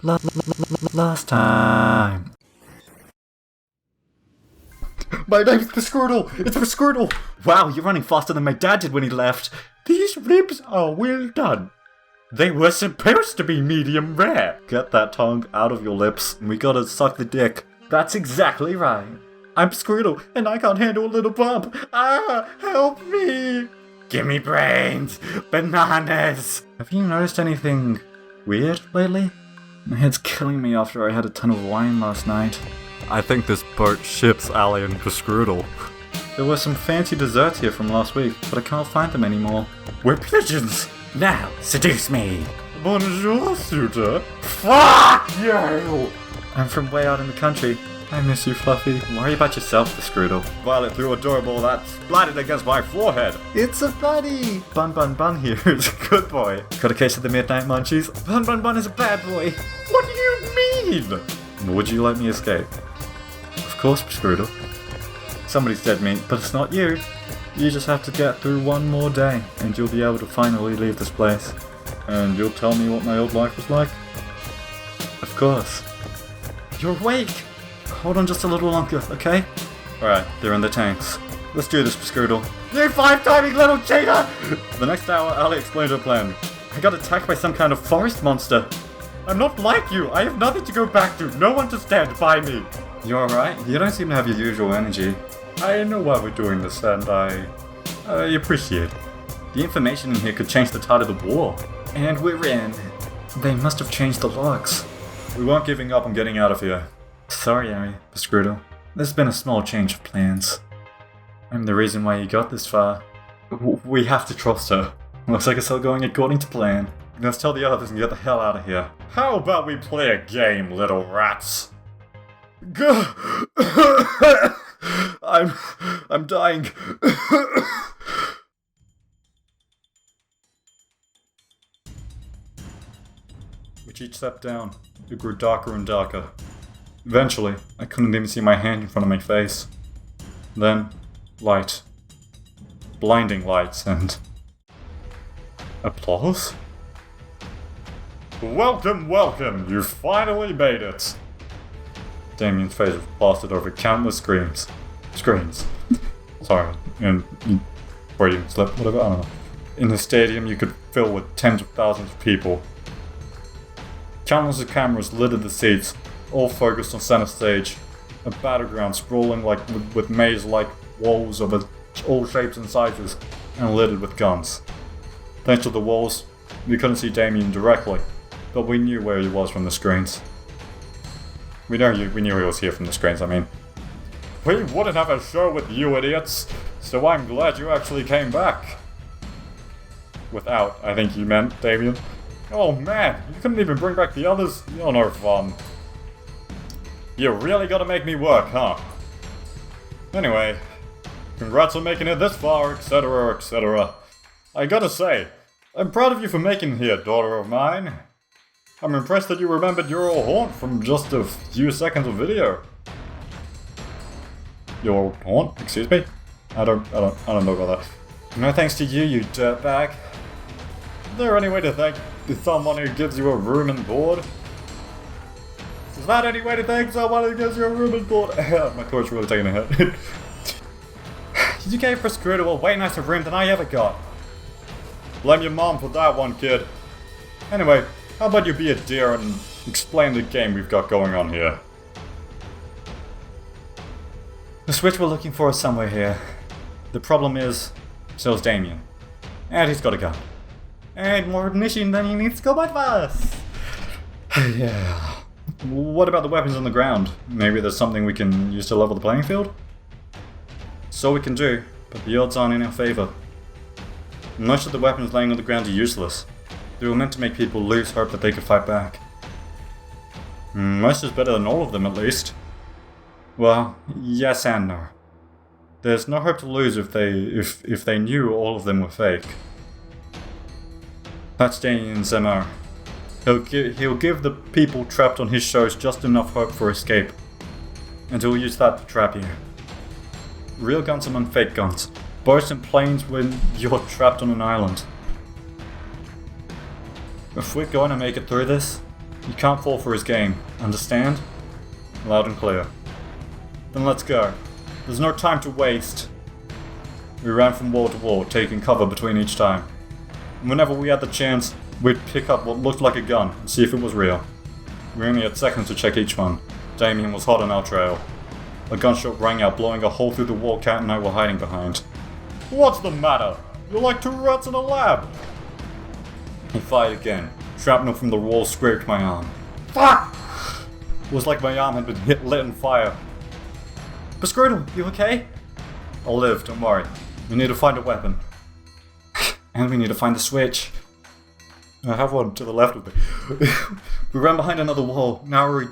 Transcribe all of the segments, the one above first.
Last time. My name's Pasquirtle! It's Pasquirtle! Wow, you're running faster than my dad did when he left. These ribs are well done. They were supposed to be medium rare. Get that tongue out of your lips. We gotta suck the dick. That's exactly right. I'm Pasquirtle, and I can't handle a little bump. Ah, help me! Gimme brains! Bananas! Have you noticed anything weird lately? My head's killing me after I had a ton of wine last night. I think this boat ships Ali and Pasquirtle. There were some fancy desserts here from last week, but I can't find them anymore. We're pigeons! Now, seduce me! Bonjour, suitor! Fuck you! I'm from way out in the country. I miss you, Fluffy. Worry about yourself, Pasquirtle. Violet threw a doorball that splattered against my forehead. It's a buddy! Bun Bun Bun here is a good boy. Got a case of the midnight munchies? Bun Bun Bun is a bad boy. What do you mean? Would you let me escape? Of course, Pasquirtle. Somebody's dead meat, but it's not you. You just have to get through one more day, and you'll be able to finally leave this place. And you'll tell me what my old life was like? Of course. You're awake! Hold on just a little longer, okay? Alright, they're in the tanks. Let's do this, Pasquirtle. You five-timing little cheater! The next hour, Ali explained her plan. I got attacked by some kind of forest monster. I'm not like you! I have nothing to go back to! No one to stand by me! You alright? You don't seem to have your usual energy. I know why we're doing this, and I appreciate it. The information in here could change the tide of the war. And we're in. They must have changed the logs. We weren't giving up on getting out of here. Sorry, Ari, Pasquirtle. There's been a small change of plans. I'm the reason why you got this far. We have to trust her. Looks like it's all going according to plan. Let's tell the others and get the hell out of here. How about we play a game, little rats? I'm dying. With each step down, it grew darker and darker. Eventually, I couldn't even see my hand in front of my face. Then, light. Blinding lights and... applause? Welcome, welcome! You finally made it! Damian's face was plastered over countless screens. Sorry, and Freudian slip, whatever, I don't know. In the stadium you could fill with tens of thousands of people. Countless of cameras littered the seats, all focused on center stage. A battleground sprawling like with maze-like walls of all shapes and sizes, and littered with guns. Thanks to the walls, we couldn't see Damian directly, but we knew where he was from the screens. We knew he was here from the screens, I mean. We wouldn't have a show with you idiots, so I'm glad you actually came back. Without, I think you meant, Damian. Oh man, you couldn't even bring back the others? You're no fun. You really gotta make me work, huh? Anyway, congrats on making it this far, etc, etc. I gotta say, I'm proud of you for making it here, daughter of mine. I'm impressed that you remembered your old haunt from just a few seconds of video. Your old haunt? Excuse me? I don't know about that. No thanks to you, you dirtbag. Is there any way to thank someone who gives you a room and board? Is that any way to thank someone who gives you a room and board? My throat's really taking a hit. You gave Pasquirtle a way nicer room than I ever got. Blame your mom for that one, kid. Anyway, how about you be a dear and explain the game we've got going on here? The switch we're looking for is somewhere here. The problem is, so is Damian. And he's got a gun. And more ammunition than he needs to go by fast. Yeah. What about the weapons on the ground? Maybe there's something we can use to level the playing field? So we can do, but the odds aren't in our favor. Most of the weapons laying on the ground are useless. They were meant to make people lose hope that they could fight back. Most is better than all of them, at least. Well, yes and no. There's no hope to lose if they knew all of them were fake. That's Damian's MO. He'll give the people trapped on his shows just enough hope for escape. And he'll use that to trap you. Real guns among fake guns. Boats and planes when you're trapped on an island. If we're going to make it through this, You can't fall for his game, understand? Loud and clear. Then let's go. There's no time to waste. We ran from wall to wall, taking cover between each time. And whenever we had the chance, we'd pick up what looked like a gun and see if it was real. We only had seconds to check each one. Damian was hot on our trail. A gunshot rang out, blowing a hole through the wall Cat and I were hiding behind. What's the matter? You're like two rats in a lab! He fired again. Shrapnel from the wall scraped my arm. Fuck! It was like my arm had been lit on fire. Bescroodle, you okay? I'll live, don't worry. We need to find a weapon. And we need to find the switch. I have one to the left of me. We ran behind another wall, narrowly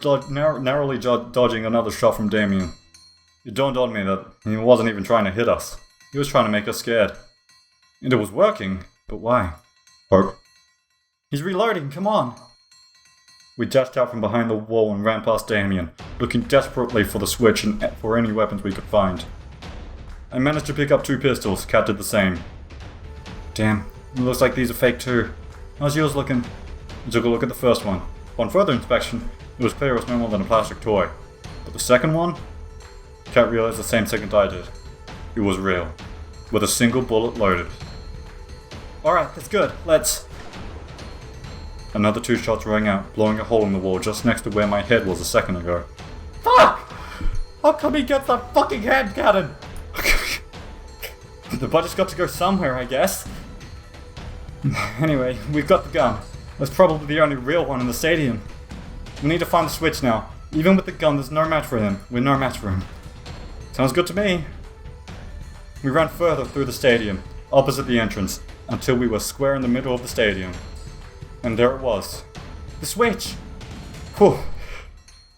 dodging another shot from Damian. It dawned on me that he wasn't even trying to hit us. He was trying to make us scared. And it was working, but why? Hope. He's reloading, come on! We dashed out from behind the wall and ran past Damian, looking desperately for the switch and for any weapons we could find. I managed to pick up 2 pistols, Cat did the same. Damn, it looks like these are fake too. How's yours looking? I took a look at the first one. On further inspection, it was clear it was no more than a plastic toy. But the second one? Cat realized the same second I did. It was real. With a single bullet loaded. Alright, that's good. Let's... Another 2 shots rang out, blowing a hole in the wall just next to where my head was a second ago. Fuck! How come he gets that fucking hand cannon? The budget's got to go somewhere, I guess. Anyway, we've got the gun. That's probably the only real one in the stadium. We need to find the switch now. Even with the gun, there's no match for him. We're no match for him. Sounds good to me. We ran further through the stadium, opposite the entrance, until we were square in the middle of the stadium. And there it was. The switch! Whew.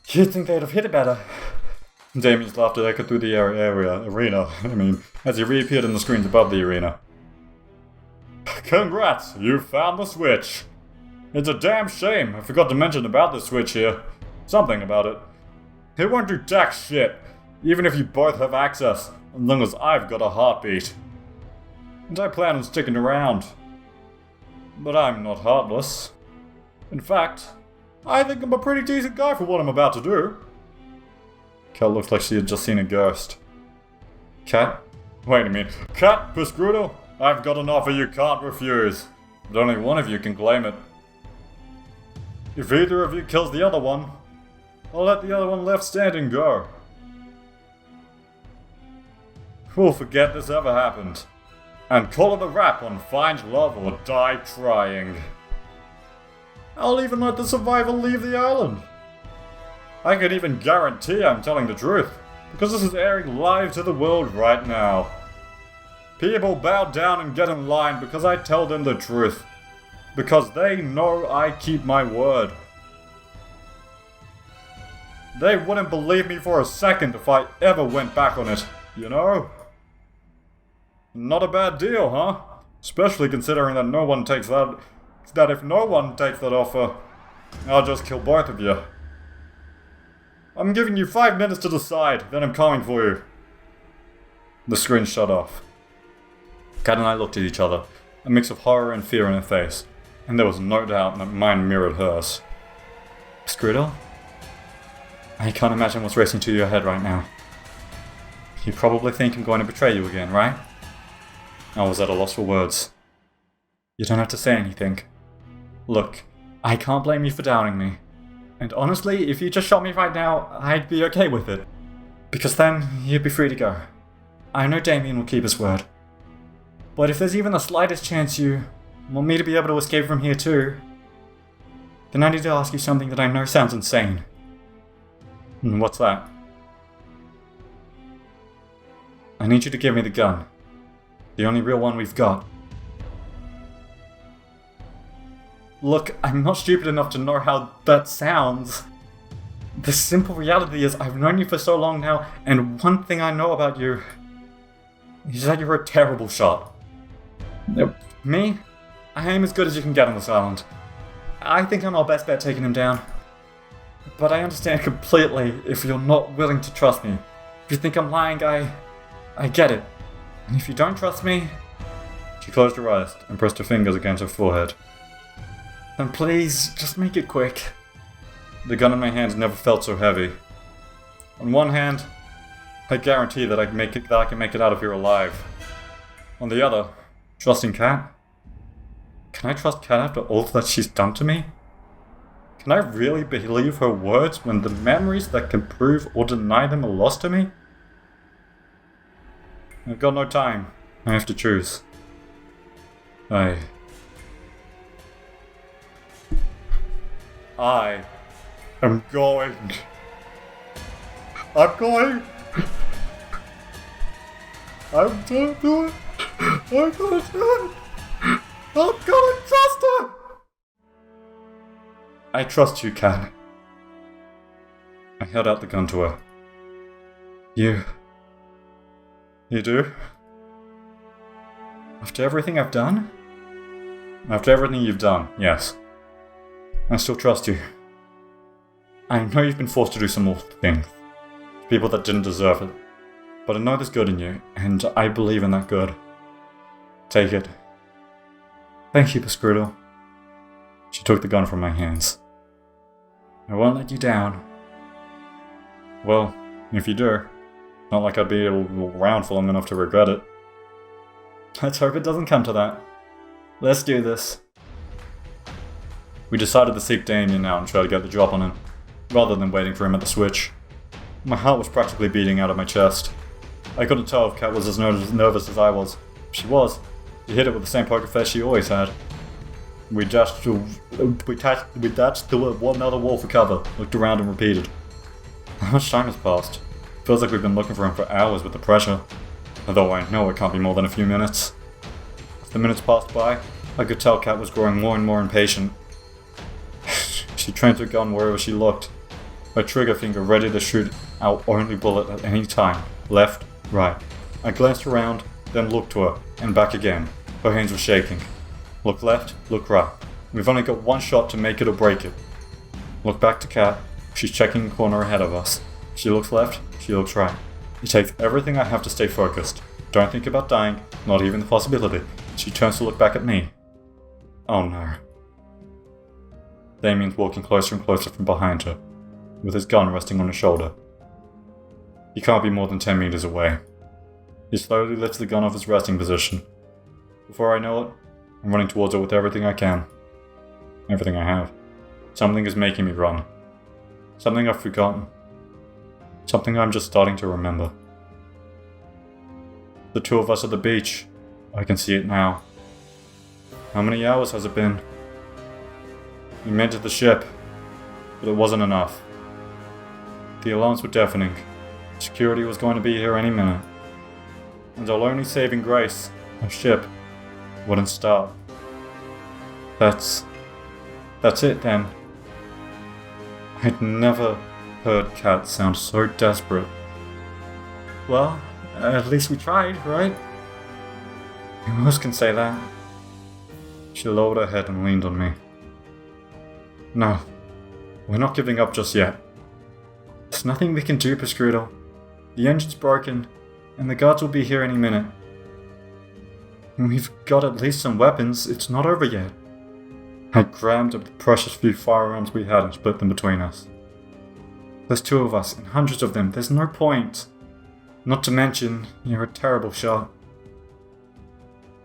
You'd think they'd have hit it better. Damian's laughter echoed through the arena, as he reappeared in the screens above the arena. Congrats, you found the switch. It's a damn shame I forgot to mention about the switch here. Something about it. It won't do jack shit, even if you both have access, as long as I've got a heartbeat. And I plan on sticking around. But I'm not heartless. In fact, I think I'm a pretty decent guy for what I'm about to do. Cat looked like she had just seen a ghost. Cat? Wait a minute. Cat, Bescroodle? I've got an offer you can't refuse. But only one of you can claim it. If either of you kills the other one, I'll let the other one left standing go. We'll forget this ever happened. And call it a wrap on Find Love or Die Trying. I'll even let the survivor leave the island. I can even guarantee I'm telling the truth, because this is airing live to the world right now. People bow down and get in line because I tell them the truth. Because they know I keep my word. They wouldn't believe me for a second if I ever went back on it, you know? Not a bad deal, huh? Especially considering that no one takes that... That if no one takes that offer, I'll just kill both of you. I'm giving you 5 minutes to decide, then I'm coming for you. The screen shut off. Kat and I looked at each other, a mix of horror and fear in her face, and there was no doubt that mine mirrored hers. Bescroodle? I can't imagine what's racing through your head right now. You probably think I'm going to betray you again, right? I was at a loss for words. You don't have to say anything. Look, I can't blame you for doubting me. And honestly, if you just shot me right now, I'd be okay with it. Because then, you'd be free to go. I know Damian will keep his word. But if there's even the slightest chance you want me to be able to escape from here too, then I need to ask you something that I know sounds insane. And what's that? I need you to give me the gun. The only real one we've got. Look, I'm not stupid enough to know how that sounds. The simple reality is I've known you for so long now, and one thing I know about you is that you're a terrible shot. Me? I am as good as you can get on this island. I think I'm our best bet taking him down. But I understand completely if you're not willing to trust me. If you think I'm lying, I get it. And if you don't trust me... She closed her eyes and pressed her fingers against her forehead. Then please, just make it quick. the gun in my hands never felt so heavy. On one hand, I guarantee that I can make it out of here alive. On the other, trusting Kat? Can I trust Kat after all that she's done to me? Can I really believe her words when the memories that can prove or deny them are lost to me? I've got no time. I have to choose. I am going. I'm going. I'm gonna do it. I'm gonna do it. I'm gonna trust her. I trust you, Kat. I held out the gun to her. You do? After everything I've done? After everything you've done, yes. I still trust you. I know you've been forced to do some awful things. People that didn't deserve it. But I know there's good in you, and I believe in that good. Take it. Thank you, Pescrudo. She took the gun from my hands. I won't let you down. Well, if you do, not like I'd be around for long enough to regret it. Let's hope it doesn't come to that. Let's do this. We decided to seek Damian out and try to get the drop on him, rather than waiting for him at the switch. My heart was practically beating out of my chest. I couldn't tell if Kat was as nervous as I was. If she was, she hit it with the same poker face she always had. We dashed to another wall for cover, looked around and repeated. How much time has passed? Feels like we've been looking for him for hours with the pressure. Although I know it can't be more than a few minutes. As the minutes passed by, I could tell Kat was growing more and more impatient. She trained her gun wherever she looked, her trigger finger ready to shoot our only bullet at any time, left, right. I glanced around, then looked to her, and back again. Her hands were shaking. Look left, look right. We've only got one shot to make it or break it. Look back to Kat. She's checking the corner ahead of us. She looks left, she looks right. It takes everything I have to stay focused. Don't think about dying, not even the possibility. She turns to look back at me. Oh no. Damian's walking closer and closer from behind her, with his gun resting on his shoulder. He can't be more than 10 meters away. He slowly lifts the gun off its resting position. Before I know it, I'm running towards her with everything I can. Everything I have. Something is making me run. Something I've forgotten. Something I'm just starting to remember. The two of us at the beach. I can see it now. How many hours has it been? We made it to the ship, but it wasn't enough. The alarms were deafening. Security was going to be here any minute. And our only saving grace, our ship, wouldn't start. That's it then. I'd never heard Kat sound so desperate. Well, at least we tried, right? Who else can say that? She lowered her head and leaned on me. No, we're not giving up just yet. There's nothing we can do, Pescrudo. The engine's broken, and the guards will be here any minute. We've got at least some weapons, it's not over yet. I grabbed the precious few firearms we had and split them between us. There's two of us, and hundreds of them, there's no point. Not to mention, you're a terrible shot.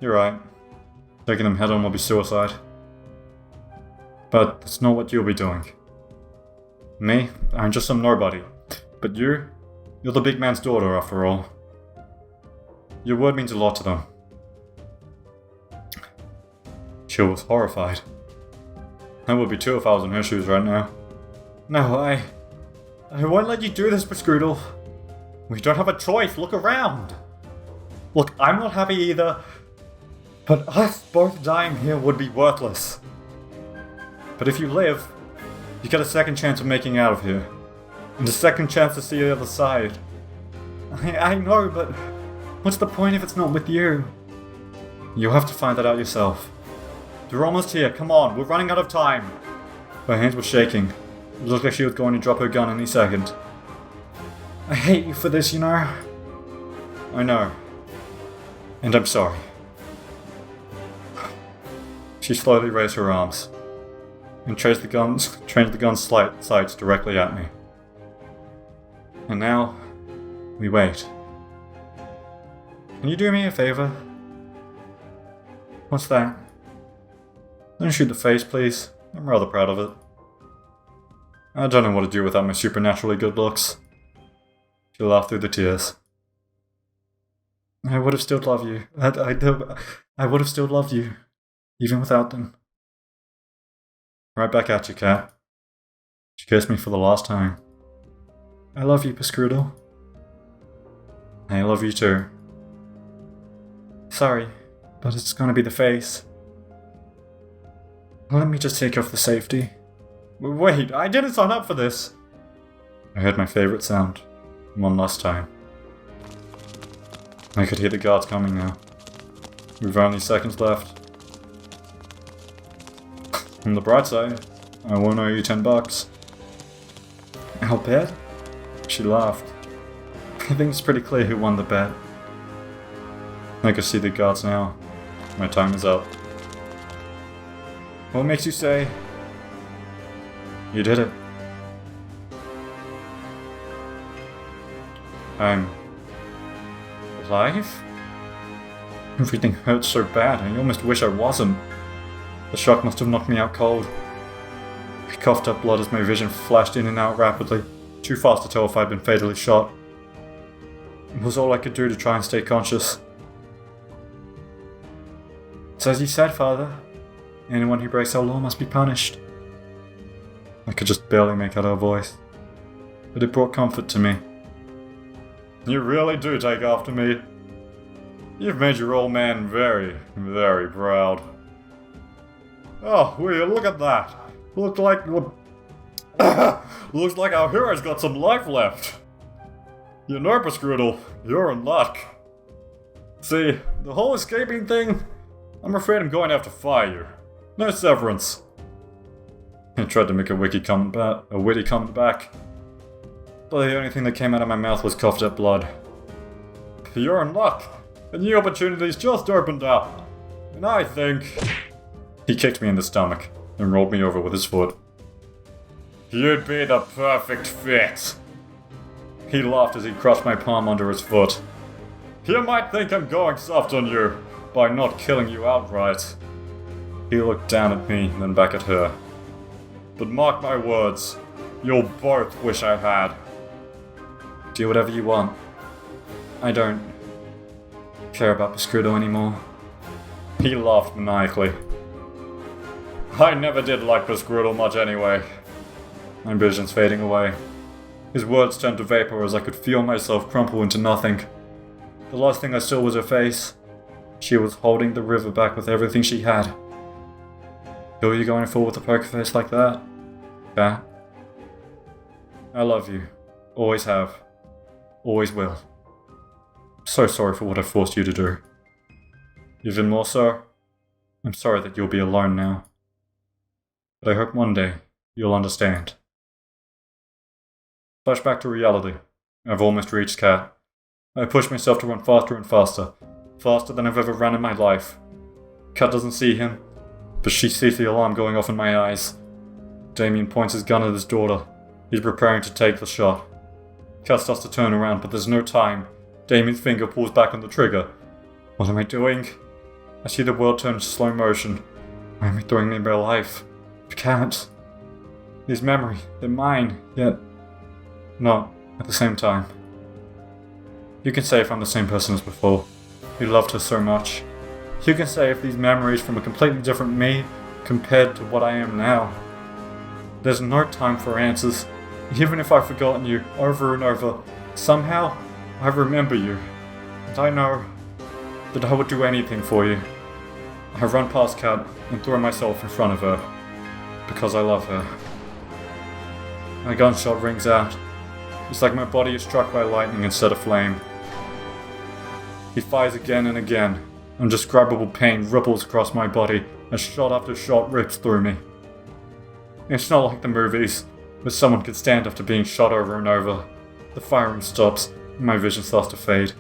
You're right. Taking them head on will be suicide. But that's not what you'll be doing. Me, I'm just some nobody. But you're the big man's daughter after all. Your word means a lot to them. She was horrified. I would be too if I was in her shoes right now. No, I won't let you do this, Pescrudo. We don't have a choice, look around. Look, I'm not happy either, but us both dying here would be worthless. But if you live, you get a second chance of making out of here. And a second chance to see the other side. I know, but what's the point if it's not with you? You'll have to find that out yourself. You're almost here, come on, we're running out of time. Her hands were shaking. It looked like she was going to drop her gun any second. I hate you for this, you know. I know. And I'm sorry. She slowly raised her arms. and trained the gun's sights directly at me. And now, we wait. Can you do me a favor? What's that? Don't shoot the face, please. I'm rather proud of it. I don't know what to do without my supernaturally good looks. She laughed through the tears. I would have still loved you. I would have still loved you, even without them. Right back at you, Cat. She kissed me for the last time. I love you, Pescrudo. I love you too. Sorry, but it's gonna be the face. Let me just take off the safety. Wait, I didn't sign up for this! I heard my favorite sound. One last time. I could hear the guards coming now. We've only seconds left. On the bright side, I won't owe you $10. I'll bet? She laughed. I think it's pretty clear who won the bet. I can see the guards now. My time is up. What makes you say... You did it. I'm... alive? Everything hurts so bad, I almost wish I wasn't. The shock must have knocked me out cold. I coughed up blood as my vision flashed in and out rapidly, too fast to tell if I'd been fatally shot. It was all I could do to try and stay conscious. It's as you said, Father. Anyone who breaks our law must be punished. I could just barely make out her voice, but it brought comfort to me. You really do take after me. You've made your old man very, very proud. Oh, will you look at that? Looks like our hero's got some life left. You know, Pescrudo, you're in luck. See, the whole escaping thing, I'm afraid I'm going to have to fire you. No severance. I tried to make a witty comment back, but the only thing that came out of my mouth was coughed up blood. You're in luck. A new opportunity's just opened up. And I think... He kicked me in the stomach and rolled me over with his foot. You'd be the perfect fit. He laughed as he crushed my palm under his foot. You might think I'm going soft on you by not killing you outright. He looked down at me, then back at her. But mark my words, you'll both wish I had. Do whatever you want. I don't care about Pescrudo anymore. He laughed maniacally. I never did like Pescrudo much anyway. My vision's fading away. His words turned to vapor as I could feel myself crumple into nothing. The last thing I saw was her face. She was holding the river back with everything she had. Who are you going for with a poker face like that? Yeah. I love you. Always have. Always will. I'm so sorry for what I forced you to do. Even more so, I'm sorry that you'll be alone now. But I hope one day you'll understand. Flashback to reality. I've almost reached Cat. I push myself to run faster and faster. Faster than I've ever run in my life. Cat doesn't see him, but she sees the alarm going off in my eyes. Damian points his gun at his daughter. He's preparing to take the shot. Cat starts to turn around, but there's no time. Damian's finger pulls back on the trigger. What am I doing? I see the world turn to slow motion. Why am I throwing in my life? I can't. These memories, they're mine, yet not at the same time. You can say if I'm the same person as before. You loved her so much. You can say if these memories from a completely different me compared to what I am now. There's no time for answers. Even if I've forgotten you over and over, somehow I remember you. And I know that I would do anything for you. I run past Kat and throw myself in front of her. Because I love her. My gunshot rings out. It's like my body is struck by lightning instead of flame. He fires again and again. Indescribable pain ripples across my body as shot after shot rips through me. It's not like the movies, where someone could stand after being shot over and over. The firing stops, and my vision starts to fade.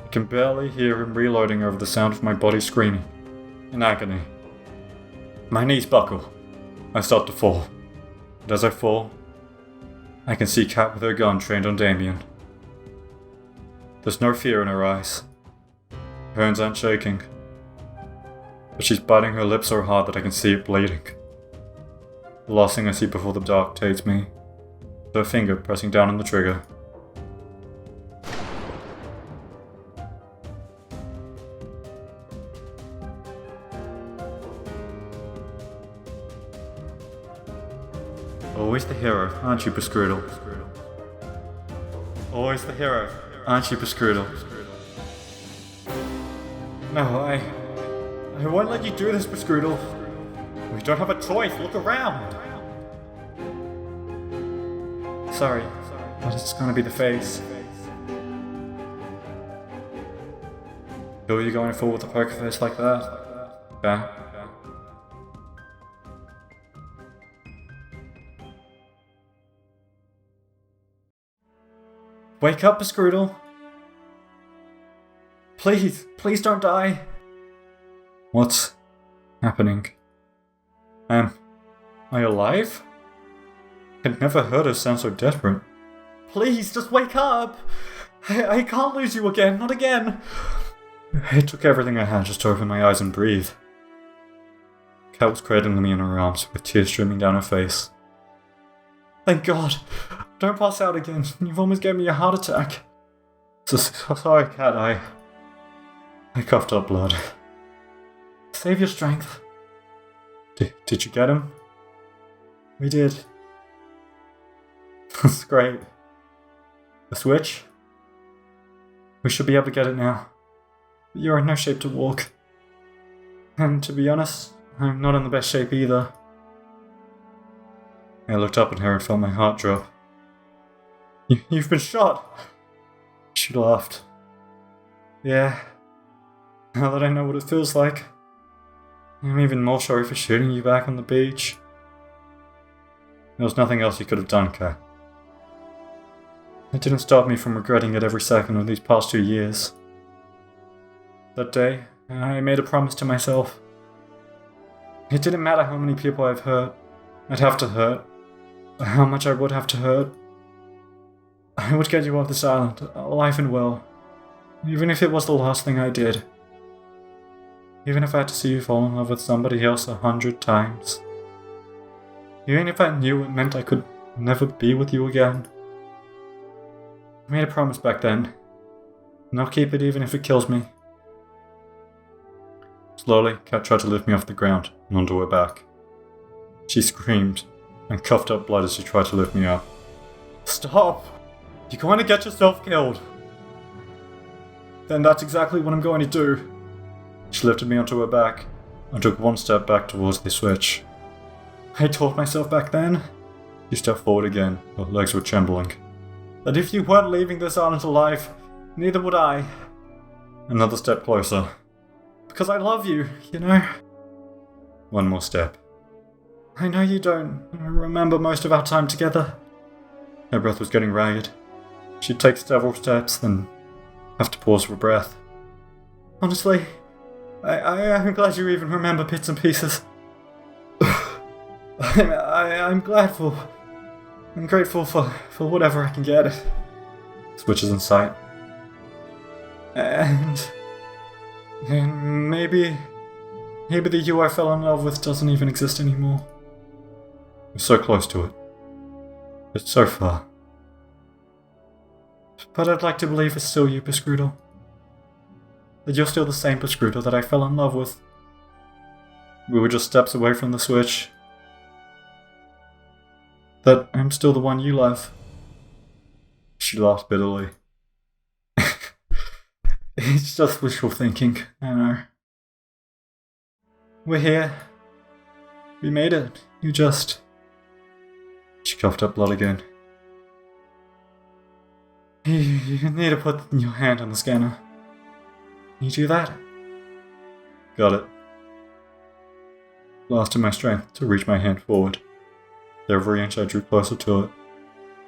I can barely hear him reloading over the sound of my body screaming. In agony. My knees buckle. I start to fall. And as I fall, I can see Kat with her gun trained on Damian. There's no fear in her eyes. Her hands aren't shaking. But she's biting her lip so hard that I can see it bleeding. The last thing I see before the dark takes me is her finger pressing down on the trigger. Always the hero, aren't you, Bescrudel? Always the hero, aren't you, Bescrudel? No, I won't let you do this, Bescrudel. We don't have a choice, look around! Sorry, but it's gonna be the face. Who are you going for with a poker face like that? Yeah. Wake up, Bescrudel! Please don't die! What's happening? Am I alive? I'd never heard her sound so desperate. Please, just wake up! I can't lose you again, not again! It took everything I had just to open my eyes and breathe. Kat was cradling me in her arms, with tears streaming down her face. Thank God! Don't pass out again. You've almost gave me a heart attack. So sorry, Kat. I coughed up blood. Save your strength. Did you get him? We did. That's great. The switch? We should be able to get it now. But you're in no shape to walk. And to be honest, I'm not in the best shape either. I looked up at her and felt my heart drop. You've been shot! She laughed. Yeah. Now that I know what it feels like, I'm even more sorry for shooting you back on the beach. There was nothing else you could have done, Kat. It didn't stop me from regretting it every second of these past 2 years. That day, I made a promise to myself. It didn't matter how many people I'd have to hurt, or how much I would have to hurt. I would get you off this island, alive and well, even if it was the last thing I did. Even if I had to see you fall in love with somebody else 100 times. Even if I knew it meant I could never be with you again. I made a promise back then, and I'll keep it even if it kills me. Slowly, Kat tried to lift me off the ground and onto her back. She screamed and coughed up blood as she tried to lift me up. Stop! You're going to get yourself killed! Then that's exactly what I'm going to do. She lifted me onto her back and took one step back towards the switch. I told myself back then. She stepped forward again, her legs were trembling. That if you weren't leaving this island alive, neither would I. Another step closer. Because I love you, you know? One more step. I know you don't remember most of our time together. Her breath was getting ragged. She'd take several steps, then have to pause for breath. Honestly, I'm glad you even remember bits and pieces. I'm grateful for whatever I can get. Switch is in sight. And maybe the you I fell in love with doesn't even exist anymore. We're so close to it. It's so far. But I'd like to believe it's still you, Bescrudel. That you're still the same Bescrudel that I fell in love with. We were just steps away from the switch. That I'm still the one you love. She laughed bitterly. It's just wishful thinking, I know. We're here. We made it. You just... She coughed up blood again. You need to put your hand on the scanner. Can you do that? Got it. Lost in my strength to reach my hand forward. Every inch I drew closer to it,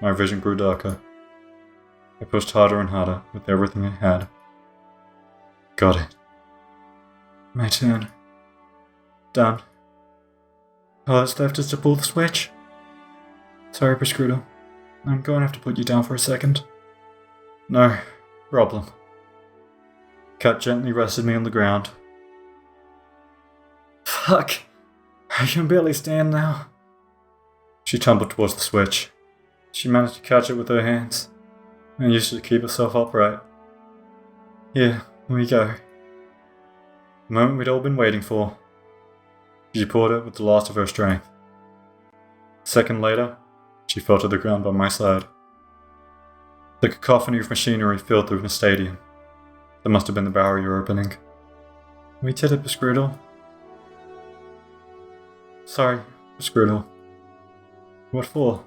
my vision grew darker. I pushed harder and harder with everything I had. Got it. My turn. Done. All that's left is to pull the switch. Sorry, Prescruto. I'm going to have to put you down for a second. No problem. Kat gently rested me on the ground. Fuck. I can barely stand now. She tumbled towards the switch. She managed to catch it with her hands and used it to keep herself upright. Here we go. The moment we'd all been waiting for. She poured it with the last of her strength. A second later, she fell to the ground by my side. The cacophony of machinery filled through the stadium. That must have been the barrier opening. We did it, Prescruto. Sorry, Prescruto. What for?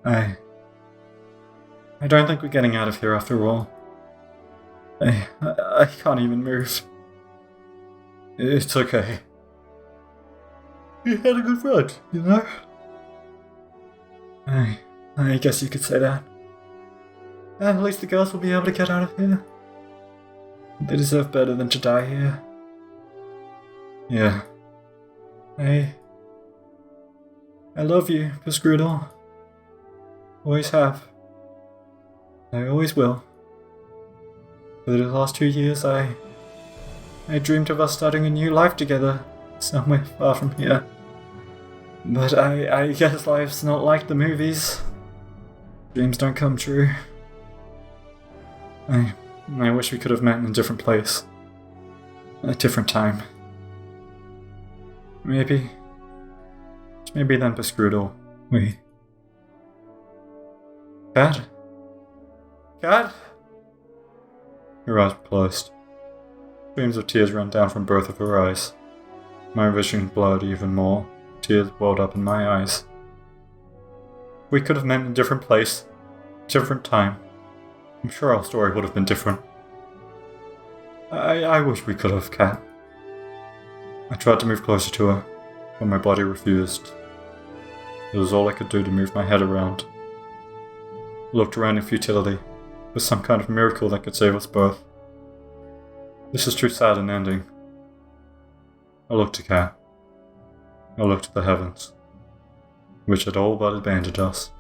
I don't think we're getting out of here after all. I can't even move. It's okay. You had a good run, you know? I guess you could say that. At least the girls will be able to get out of here. They deserve better than to die here. Yeah. I love you, Prescruto. Always have. I always will. For the last 2 years, I dreamed of us starting a new life together, somewhere far from here. But I guess life's not like the movies. Dreams don't come true. I wish we could have met in a different place. A different time. Maybe then, Prescruto, we... Kat? Kat? Her eyes were closed. Streams of tears ran down from both of her eyes. My vision blurred even more. Tears welled up in my eyes. We could have met in a different place, different time. I'm sure our story would have been different. I wish we could have, Kat. I tried to move closer to her, but my body refused. It was all I could do to move my head around. I looked around in futility, for some kind of miracle that could save us both. This is too sad an ending. I looked to Kat. I looked at the heavens, which had all but abandoned us.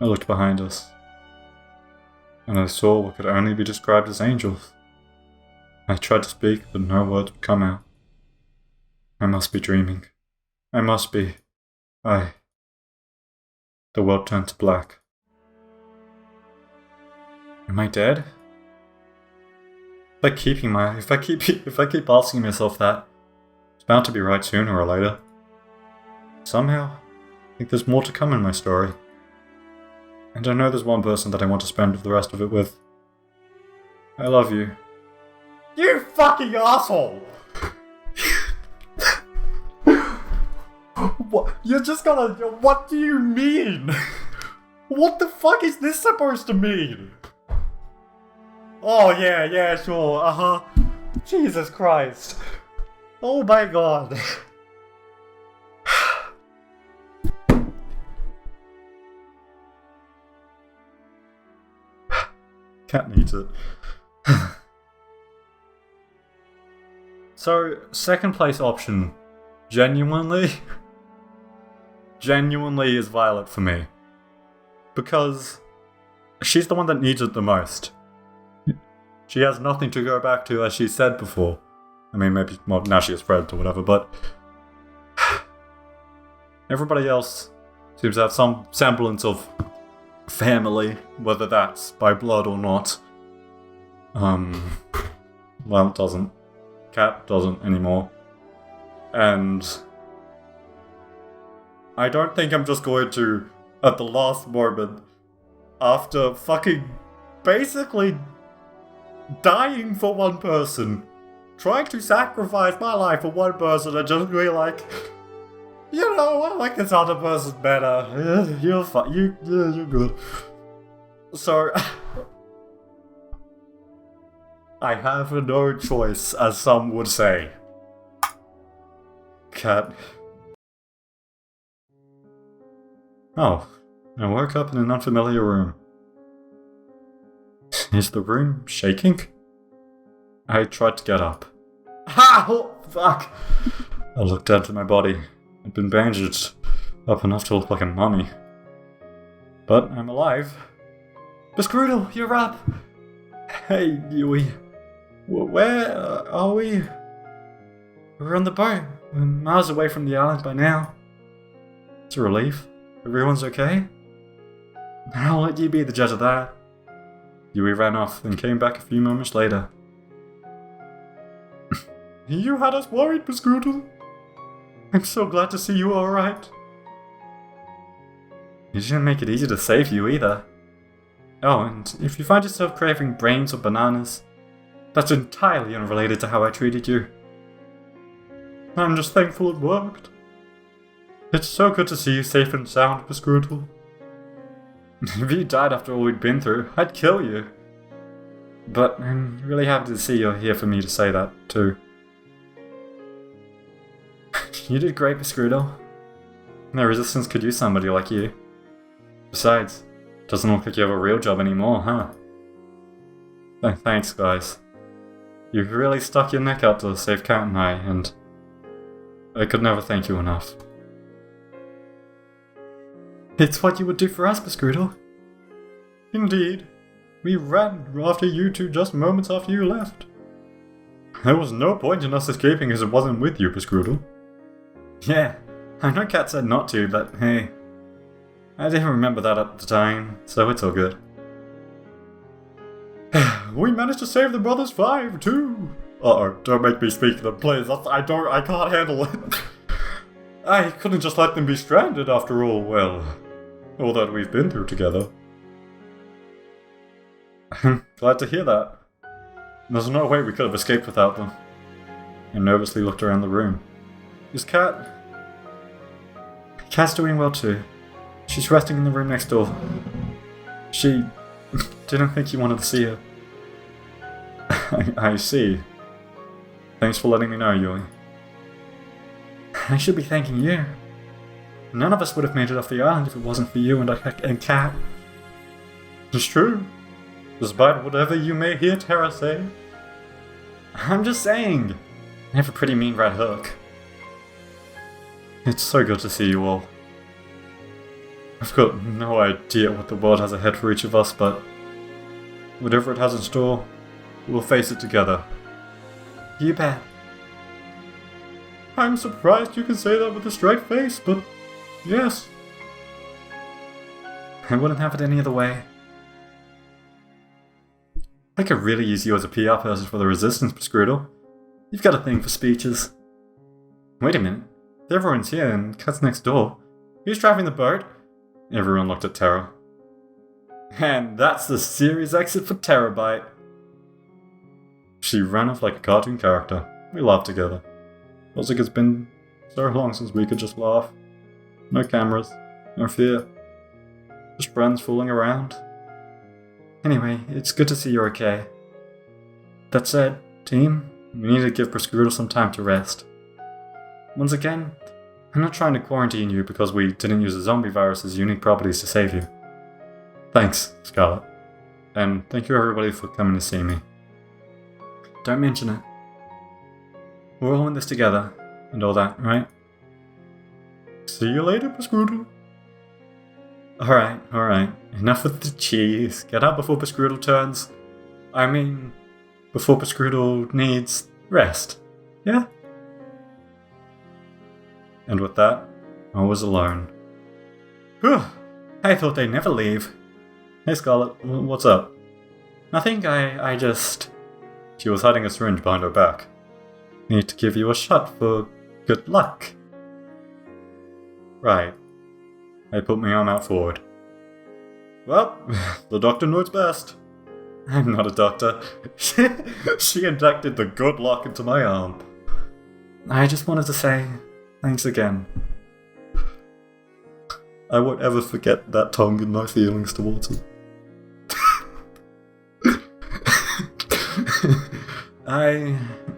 I looked behind us, and I saw what could only be described as angels. I tried to speak, but no words would come out. I must be dreaming. I must be. The world turned to black. Am I dead? If I keep asking myself that, it's bound to be right sooner or later. Somehow, I think there's more to come in my story. And I know there's one person that I want to spend the rest of it with. I love you. You fucking asshole! What? You're just gonna... What do you mean? What the fuck is this supposed to mean? Oh, yeah, sure, uh-huh. Jesus Christ. Oh my god. Cat needs it. So, second place option, genuinely is Violet for me. Because she's the one that needs it the most. She has nothing to go back to, as she said before. I mean, maybe, well, now she has friends or whatever, but... everybody else seems to have some semblance of family, whether that's by blood or not. Well, it doesn't. Kat doesn't anymore. And... I don't think I'm just going to, at the last moment, after fucking basically dying for one person, trying to sacrifice my life for one person and just be like, you know, I like this other person better. You're fine. You're good. So, I have no choice, as some would say. Kat. Oh, I woke up in an unfamiliar room. Is the room shaking? I tried to get up. Ha! Oh, fuck! I looked down to my body. I've been bandaged up enough to look like a mummy. But I'm alive. Bescrudel, you're up! Hey, Yui. Where are we? We're on the boat. We're miles away from the island by now. It's a relief. Everyone's okay? I'll let you be the judge of that. Yui ran off, then came back a few moments later. You had us worried, Bescrudel. I'm so glad to see you alright. You didn't make it easy to save you either. Oh, and if you find yourself craving brains or bananas, that's entirely unrelated to how I treated you. I'm just thankful it worked. It's so good to see you safe and sound, Bescrudel. If you died after all we'd been through, I'd kill you. But I'm really happy to see you're here for me to say that, too. You did great, Bescrudel. No resistance could use somebody like you. Besides, doesn't look like you have a real job anymore, huh? Thanks, guys. You've really stuck your neck out to save Cat and I, and I could never thank you enough. It's what you would do for us, Bescrudel. Indeed. We ran after you two just moments after you left. There was no point in us escaping as it wasn't with you, Bescrudel. Yeah, I know Cat said not to, but hey, I didn't remember that at the time, so it's all good. We managed to save the Brothers 5, too! Uh-oh, don't make me speak to them, please. I can't handle it. I couldn't just let them be stranded after all, well, all that we've been through together. Glad to hear that. There's no way we could have escaped without them. I nervously looked around the room. Is Cat? Cat's doing well too. She's resting in the room next door. She didn't think you wanted to see her. I see. Thanks for letting me know, Yui. I should be thanking you. None of us would have made it off the island if it wasn't for you and Cat. It's true. Despite whatever you may hear Terra say. I'm just saying. I have a pretty mean right hook. It's so good to see you all. I've got no idea what the world has ahead for each of us, but whatever it has in store, we'll face it together. You bet. I'm surprised you can say that with a straight face, but yes. I wouldn't have it any other way. I could really use you as a PR person for the Resistance, Bescrudel. You've got a thing for speeches. Wait a minute. Everyone's here and Cat's next door. Who's driving the boat? Everyone looked at Terra. And that's the series exit for Terabyte. She ran off like a cartoon character. We laughed together. Feels like it's been so long since we could just laugh. No cameras, no fear. Just friends fooling around. Anyway, it's good to see you're okay. That said, team, we need to give Bescrudel some time to rest. Once again, I'm not trying to quarantine you because we didn't use the zombie virus's unique properties to save you. Thanks, Scarlet. And thank you everybody for coming to see me. Don't mention it. We're all in this together, and all that, right? See you later, Bescrudel. Alright. Enough with the cheese. Get out before Bescrudel turns. Before Bescrudel needs rest. Yeah? And with that, I was alone. Whew! I thought they'd never leave. Hey Scarlet, what's up? Nothing, I just... She was hiding a syringe behind her back. Need to give you a shot for good luck. Right. I put my arm out forward. Well, the doctor knows best. I'm not a doctor. She injected the good luck into my arm. I just wanted to say thanks again. I won't ever forget that tongue and my feelings towards it.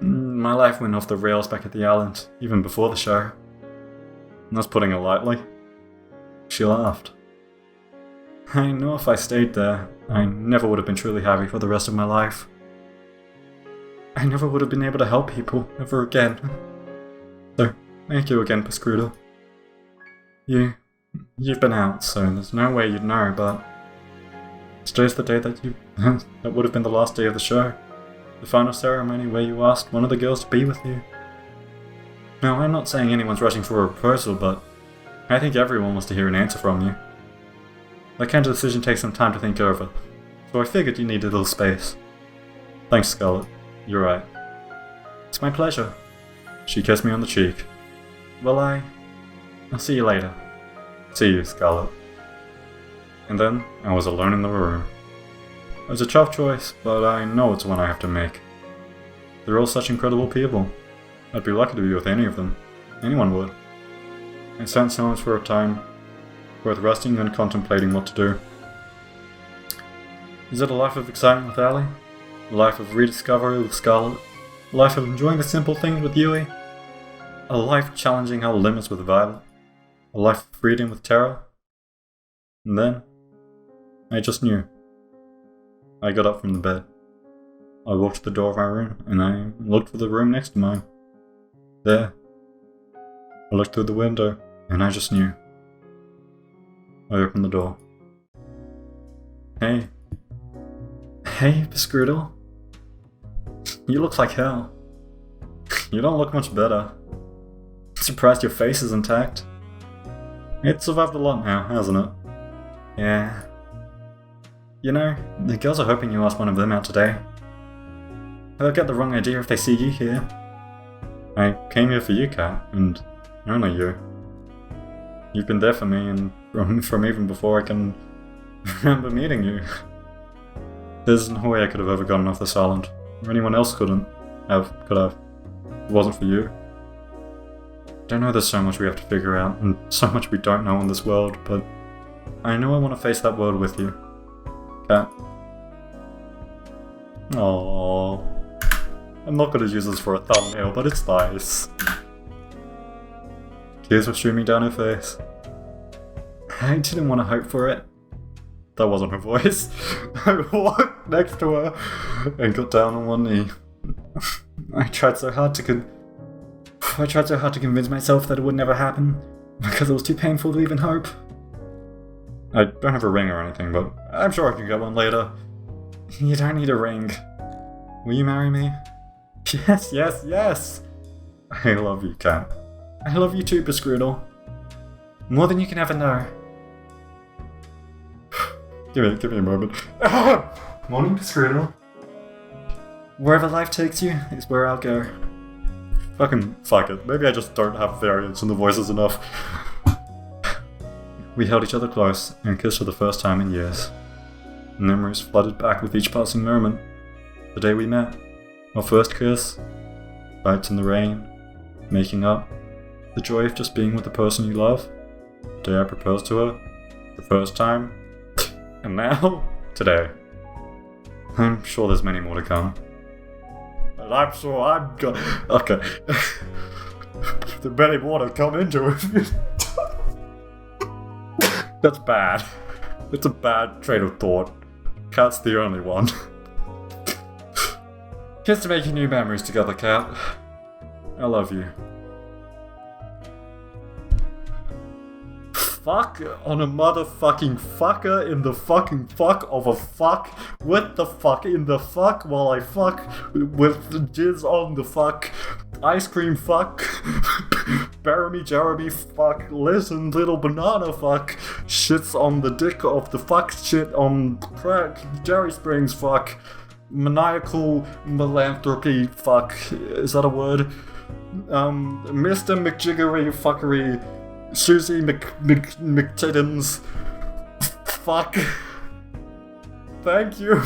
My life went off the rails back at the island, even before the show. And that's putting it lightly. She laughed. I know if I stayed there, I never would have been truly happy for the rest of my life. I never would have been able to help people ever again. So, thank you again, Bescrudel. You've been out, so there's no way you'd know, but today's the day that that would have been the last day of the show. The final ceremony where you asked one of the girls to be with you. Now, I'm not saying anyone's rushing for a proposal, but I think everyone wants to hear an answer from you. That kind of decision takes some time to think over, so I figured you needed a little space. Thanks, Scarlet. You're right. It's my pleasure. She kissed me on the cheek. Well, I'll see you later. See you, Scarlet. And then, I was alone in the room. It was a tough choice, but I know it's one I have to make. They're all such incredible people. I'd be lucky to be with any of them. Anyone would. I sat in silence for a time, both resting and contemplating what to do. Is it a life of excitement with Allie? A life of rediscovery with Scarlet? A life of enjoying the simple things with Yui? A life challenging our limits with Violet? A life of freedom with Terra? And then, I just knew. I got up from the bed. I walked to the door of my room, and I looked for the room next to mine. There. I looked through the window, and I just knew. I opened the door. Hey. Hey, Bescrudel. You look like hell. You don't look much better. I'm surprised your face is intact. It's survived a lot now, hasn't it? Yeah. You know, the girls are hoping you ask one of them out today. They'll get the wrong idea if they see you here. I came here for you, Kat, and only you. You've been there for me, and from even before I can remember meeting you. There's no way I could have ever gotten off this island, or anyone else could have. If it wasn't for you. I know there's so much we have to figure out, and so much we don't know in this world, but I know I want to face that world with you. Kat. Aww. I'm not going to use this for a thumbnail, but it's nice. Tears were streaming down her face. I didn't want to hope for it. That wasn't her voice. I walked next to her and got down on one knee. I tried so hard to convince myself that it would never happen, because it was too painful to even hope. I don't have a ring or anything, but I'm sure I can get one later. You don't need a ring. Will you marry me? Yes, yes, yes! I love you, Kat. I love you too, Bescrudel. More than you can ever know. Give me a moment. Morning, Bescrudel. Wherever life takes you is where I'll go. Fucking fuck it. Maybe I just don't have variance in the voices enough. We held each other close and kissed for the first time in years. Memories flooded back with each passing moment. The day we met. Our first kiss. Fights in the rain. Making up. The joy of just being with the person you love. The day I proposed to her. The first time. And now, today. I'm sure there's many more to come. And I'm sure I'm gonna... Okay. There's many more to come into it. That's bad. It's a bad train of thought. Kat's the only one. Here's to making new memories together, Kat. I love you. Fuck on a motherfucking fucker in the fucking fuck of a fuck with the fuck in the fuck while I fuck with the jizz on the fuck. Ice cream fuck. Bury me Jeremy fuck. Listen little banana fuck. Shits on the dick of the fuck shit on crack. Jerry Springs fuck. Maniacal philanthropy fuck. Is that a word? Mr. McJiggery fuckery. Susie McTiddens. Fuck. Thank you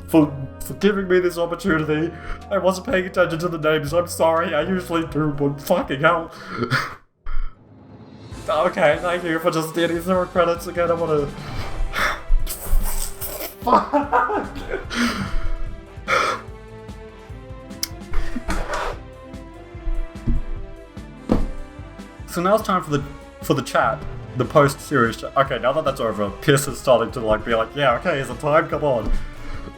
for giving me this opportunity. I wasn't paying attention to the names, I'm sorry, I usually do, but fucking hell. Okay, thank you for just getting 0 credits again, I wanna... Fuck. So now it's time for the chat, the post-series chat. Okay, now that that's over, Pierce is starting to be like, yeah, okay, is it time? Come on.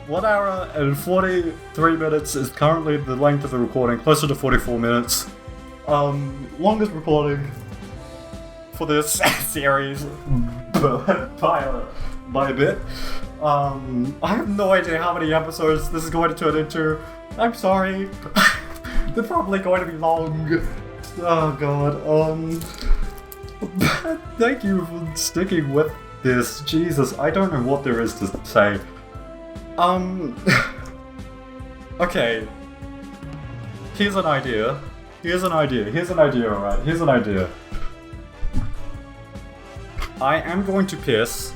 1 hour and 43 minutes is currently the length of the recording, closer to 44 minutes. Longest recording for this series by a bit. I have no idea how many episodes this is going to turn into. I'm sorry. They're probably going to be long. Oh god. Thank you for sticking with this. Jesus, I don't know what there is to say. Okay. Here's an idea, alright? Here's an idea. I am going to piss,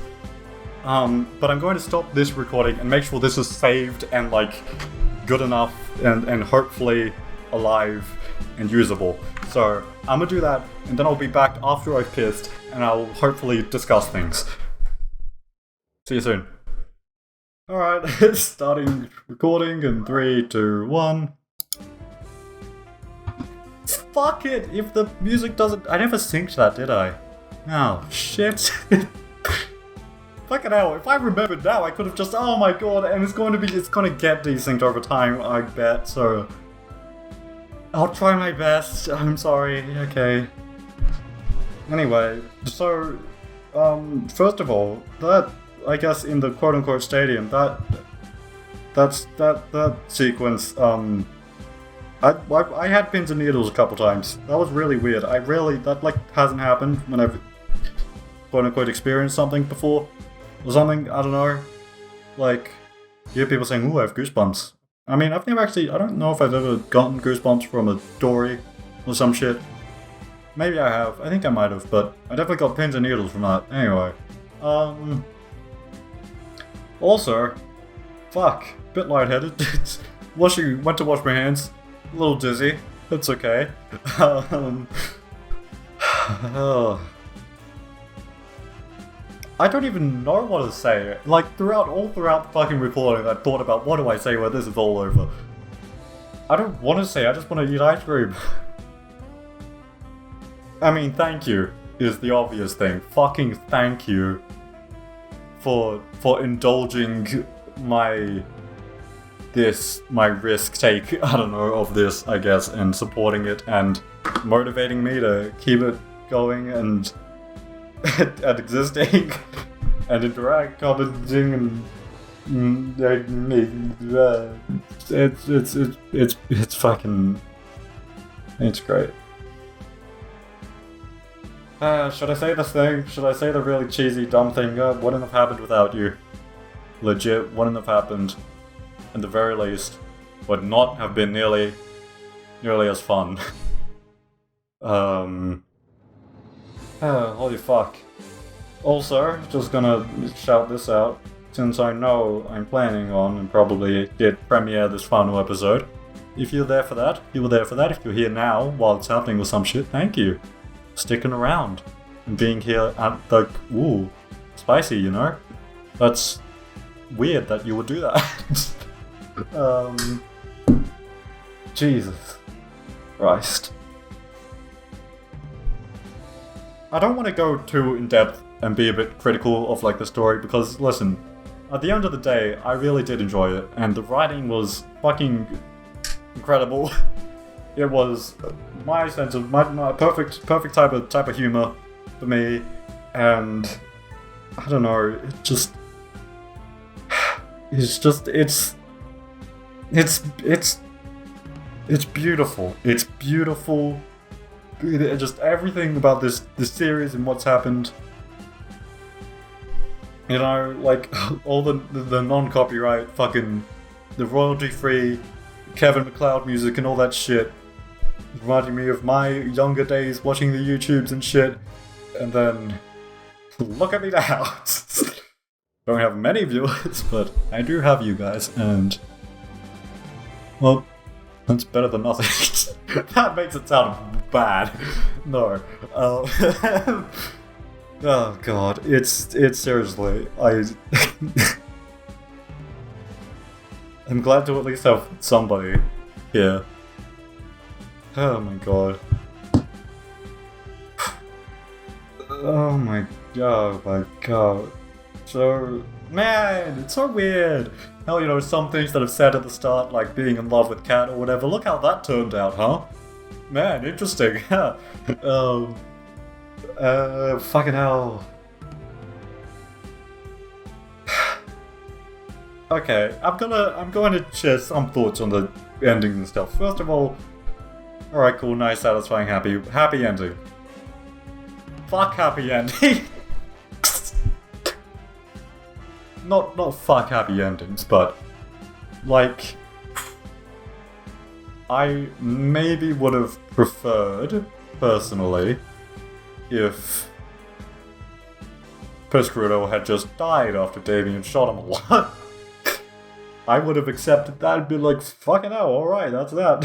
but I'm going to stop this recording and make sure this is saved and, like, good enough and hopefully alive and usable. So, I'm gonna do that, and then I'll be back after I've pissed, and I'll hopefully discuss things. See you soon. Alright, starting recording in 3, 2, 1. Fuck it, if the music doesn't... I never synced that, did I? Oh, shit. Fucking hell, if I remembered now, I could have just... Oh my god, and it's gonna get desynced over time, I bet, so... I'll try my best, I'm sorry, okay. Anyway, so... first of all, that... I guess in the quote-unquote stadium, that sequence, I had pins and needles a couple times. That was really weird. That like hasn't happened when I've quote-unquote experienced something before. Or something, I don't know. Like, you hear people saying, ooh, I have goosebumps. I mean, I don't know if I've ever gotten goosebumps from a story or some shit. Maybe I have, I think I might have, but I definitely got pins and needles from that. Anyway, also, fuck, bit lightheaded. Went to wash my hands. A little dizzy. It's okay. I don't even know what to say. Like, throughout the fucking recording, I thought about what do I say when this is all over. I don't want to say, I just want to eat ice cream. I mean, thank you is the obvious thing. Fucking thank you for indulging my risk take, I don't know, of this, I guess, and supporting it and motivating me to keep it going and existing and interact, commenting, and it's fucking, it's great. Should I say this thing? Should I say the really cheesy, dumb thing? Wouldn't have happened without you. Legit, wouldn't have happened. At the very least, would not have been nearly as fun. Holy fuck. Also, just gonna shout this out, since I know I'm planning on and probably did premiere this final episode. If you're there for that, you were there for that. If you're here now while it's happening with some shit, thank you. Sticking around and being here at the... Ooh, spicy, you know? That's weird that you would do that. Jesus Christ. I don't want to go too in-depth and be a bit critical of like the story because, listen, at the end of the day, I really did enjoy it, and the writing was fucking incredible. It was my sense of my perfect type of humor for me, and I don't know, it's beautiful. It's beautiful. Just everything about this series and what's happened. You know, like all the non-copyright fucking the royalty-free Kevin MacLeod music and all that shit. Reminding me of my younger days watching the YouTubes and shit. And then, look at me now. Don't have many viewers, but I do have you guys, and... Well, that's better than nothing. That makes it sound bad. No. Oh god, it's seriously, I'm glad to at least have somebody here. Oh my god. Oh my god. So, man, it's so weird. Hell, you know, some things that I've said at the start, like being in love with Kat or whatever, look how that turned out, huh? Man, interesting. Fucking hell. Okay, I'm going to share some thoughts on the ending and stuff. First of all, alright, cool, nice, satisfying, happy ending. Fuck happy ending. Not fuck happy endings, but like I maybe would have preferred, personally, if Piscruto had just died after Damian shot him a lot. I would have accepted that and been like, fucking hell, alright, that's that.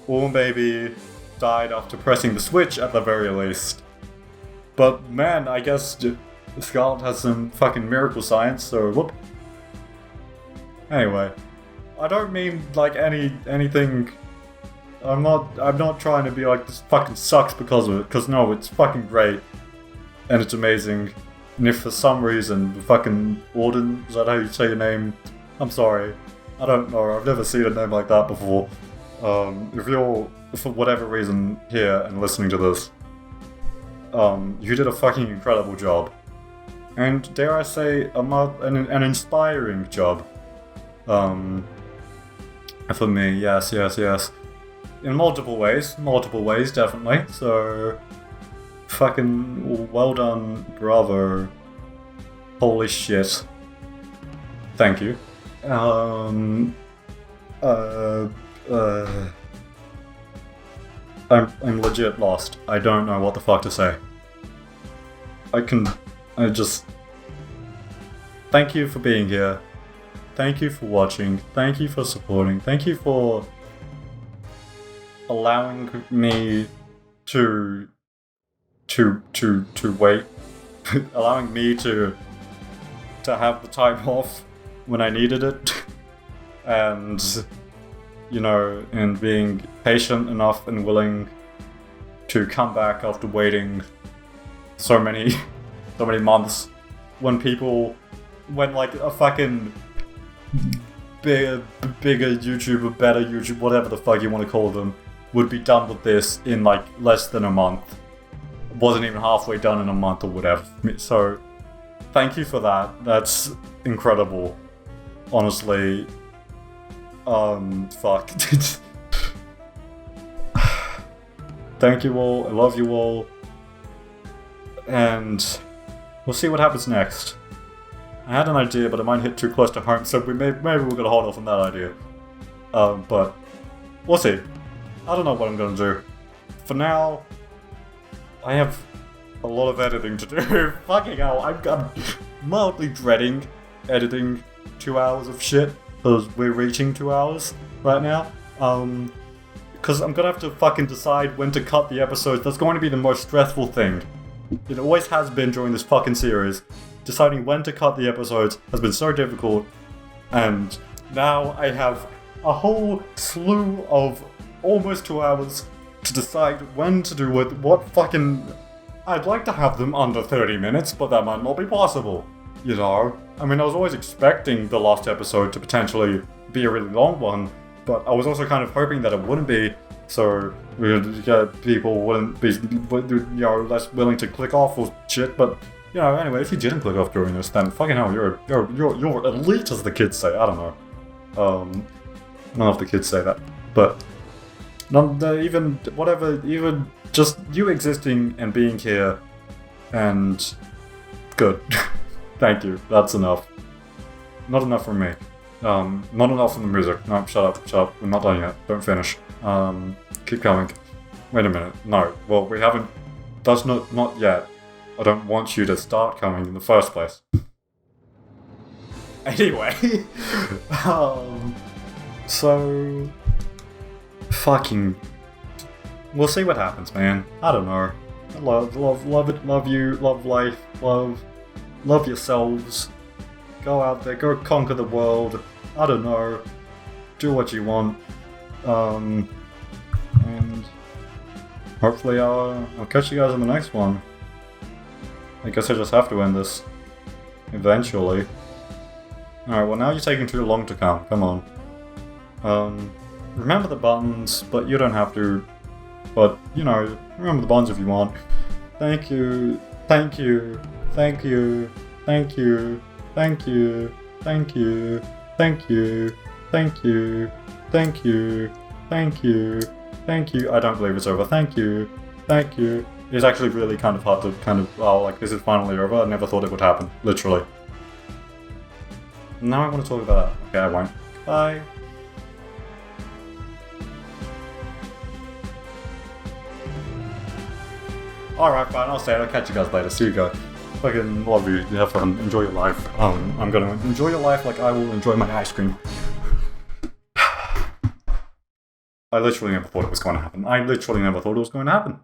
Or maybe died after pressing the switch at the very least. But man, I guess Scarlet has some fucking miracle science, so whoop. Anyway, I don't mean like anything. I'm not trying to be like this fucking sucks because of it, because no, it's fucking great and it's amazing. And if for some reason the fucking Warden, is that how you say your name? I'm sorry, I don't know. I've never seen a name like that before. If you're for whatever reason here and listening to this, you did a fucking incredible job. And dare I say, an inspiring job. For me, yes. In multiple ways, definitely. So, fucking well done, bravo. Holy shit. Thank you. I'm legit lost. I don't know what the fuck to say. Thank you for being here. Thank you for watching. Thank you for supporting. Thank you for allowing me to wait. Allowing me to have the time off when I needed it. And, you know, and being patient enough and willing to come back after waiting so many months when like a fucking bigger YouTuber, better YouTube, whatever the fuck you want to call them, would be done with this in like less than a month. It wasn't even halfway done in a month or whatever. So, thank you for that. That's incredible. Honestly. Fuck. Thank you all. I love you all. And we'll see what happens next. I had an idea, but it might hit too close to home, so maybe we're gonna hold off on that idea. But we'll see. I don't know what I'm gonna do. For now, I have a lot of editing to do. Fucking hell, I'm mildly dreading editing 2 hours of shit, because we're reaching 2 hours right now. Because I'm gonna have to fucking decide when to cut the episodes. That's going to be the most stressful thing. It always has been during this fucking series. Deciding when to cut the episodes has been so difficult, and now I have a whole slew of almost 2 hours to decide when to do it. What fucking... I'd like to have them under 30 minutes, but that might not be possible, you know? I mean, I was always expecting the last episode to potentially be a really long one, but I was also kind of hoping that it wouldn't be, so people wouldn't be, you know, less willing to click off or shit, but... You know, anyway, if you didn't click off during this, then fucking hell, you're elite, as the kids say. I don't know. I don't know if the kids say that, but even just you existing and being here, and good. Thank you. That's enough. Not enough from me. Not enough from the music. No, shut up. We're not done yet. Don't finish. Keep going. Wait a minute. No. Well, we haven't. That's not yet. I don't want you to start coming in the first place. Anyway, so fucking, we'll see what happens, man. I don't know. Love it, love you, love life, love yourselves. Go out there, go conquer the world. I don't know. Do what you want. And hopefully I'll catch you guys on the next one. I guess I just have to end this. Eventually. Alright, well now you're taking too long to come. Come on. Remember the buttons, but you don't have to. But, you know, remember the buttons if you want. Thank you. Thank you. Thank you. Thank you. Thank you. Thank you. Thank you. Thank you. Thank you. Thank you. Thank you. I don't believe it's over. Thank you. Thank you. It's actually really kind of hard to like, is it finally over? I never thought it would happen. Literally. Now I want to talk about that. Okay, I won't. Bye. Alright, fine, I'll say it. I'll catch you guys later. See you guys. Fucking love you. Have fun. Enjoy your life. I'm gonna enjoy your life like I will enjoy my ice cream. I literally never thought it was going to happen. I literally never thought it was going to happen.